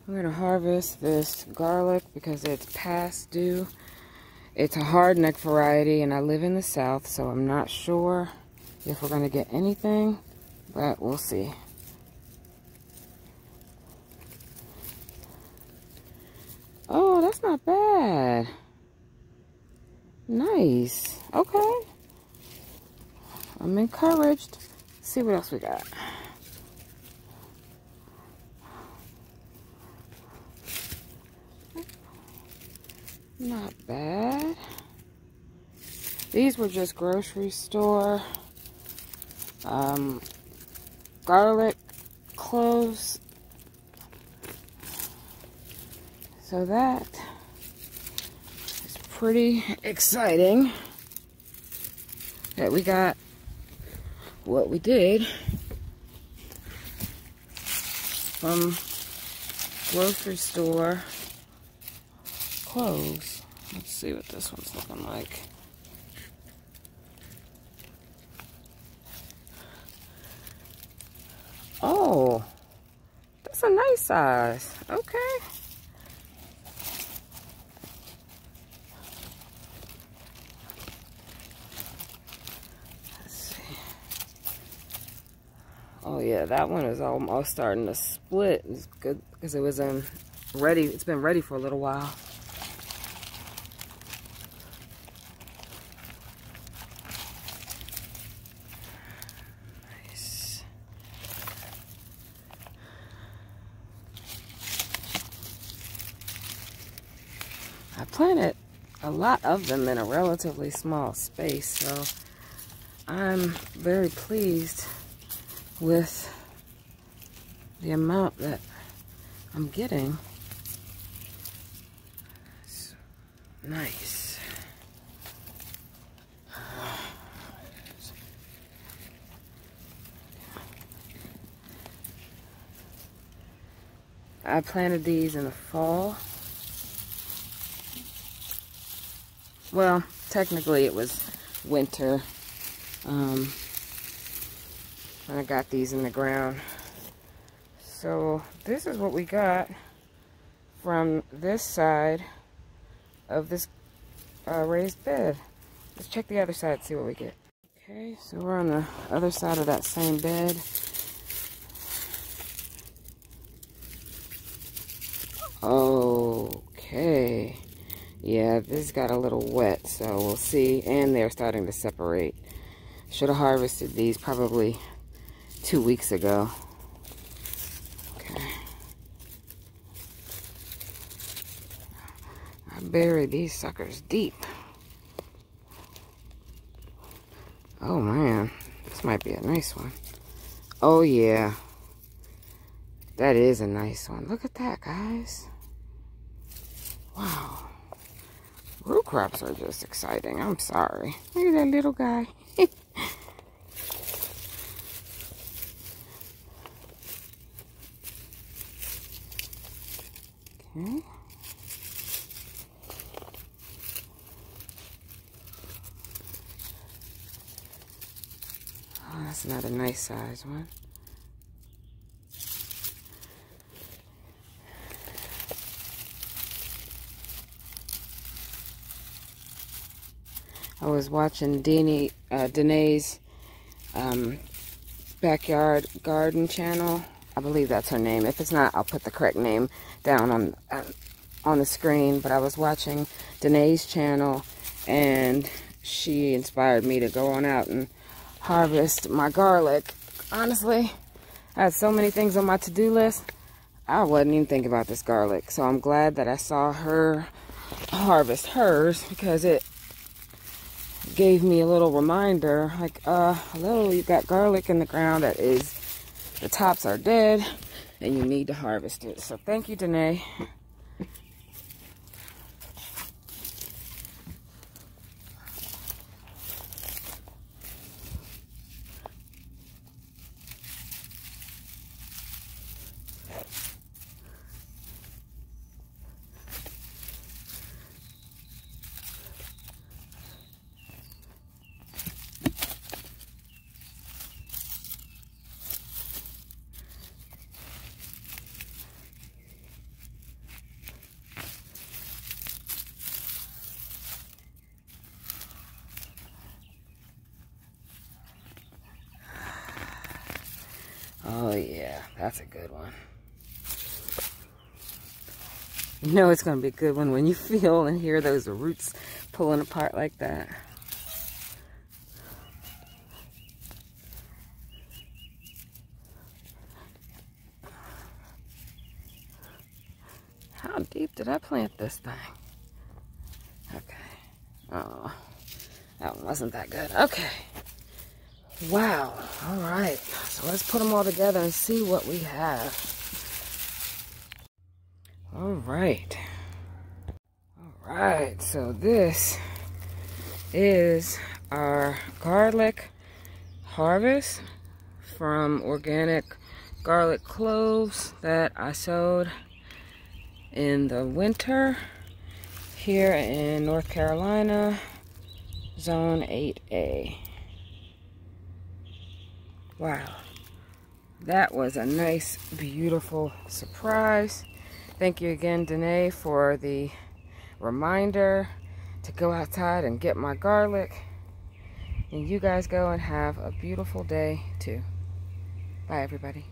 We're gonna harvest this garlic because it's past due. It's a hardneck variety and I live in the south, so I'm not sure if we're gonna get anything, but we'll see. Oh, that's not bad. Nice. Okay. I'm encouraged. Let's see what else we got. Not bad. These were just grocery store. Garlic, cloves. So that is pretty exciting that we got what we did from grocery store cloves. Let's see what this one's looking like. Oh, that's a nice size. Okay. Let's see. Oh yeah, that one is almost starting to split. It's good because it was ready. It's been ready for a little while. I planted a lot of them in a relatively small space, so I'm very pleased with the amount that I'm getting. It's nice. I planted these in the fall. Well, technically it was winter when I got these in the ground. So this is what we got from this side of this raised bed. Let's check the other side, see what we get. Okay, so we're on the other side of that same bed. Okay. Yeah, this got a little wet, so we'll see. And they're starting to separate. Should have harvested these probably 2 weeks ago. Okay. I buried these suckers deep. Oh man, this might be a nice one. Oh yeah. That is a nice one. Look at that, guys. Wow. Root crops are just exciting. I'm sorry. Look at that little guy. Okay. Oh, that's not a nice size one. I was watching Denee's backyard garden channel. I believe that's her name. If it's not, I'll put the correct name down on the screen. But I was watching Denee's channel, and she inspired me to go on out and harvest my garlic. Honestly, I had so many things on my to-do list. I wasn't even thinking about this garlic. So I'm glad that I saw her harvest hers, because it gave me a little reminder, like, hello, you got garlic in the ground that is, the tops are dead, and you need to harvest it. So thank you, Denee. That's a good one. You know it's going to be a good one when you feel and hear those roots pulling apart like that. How deep did I plant this thing? Okay. Oh, that one wasn't that good. Okay. Wow. All right. So let's put them all together and see what we have. All right. All right. So this is our garlic harvest from organic garlic cloves that I sowed in the winter here in North Carolina, Zone 8A. Wow, that was a nice, beautiful surprise. Thank you again, Denee, for the reminder to go outside and get my garlic. And you guys go and have a beautiful day too. Bye, everybody.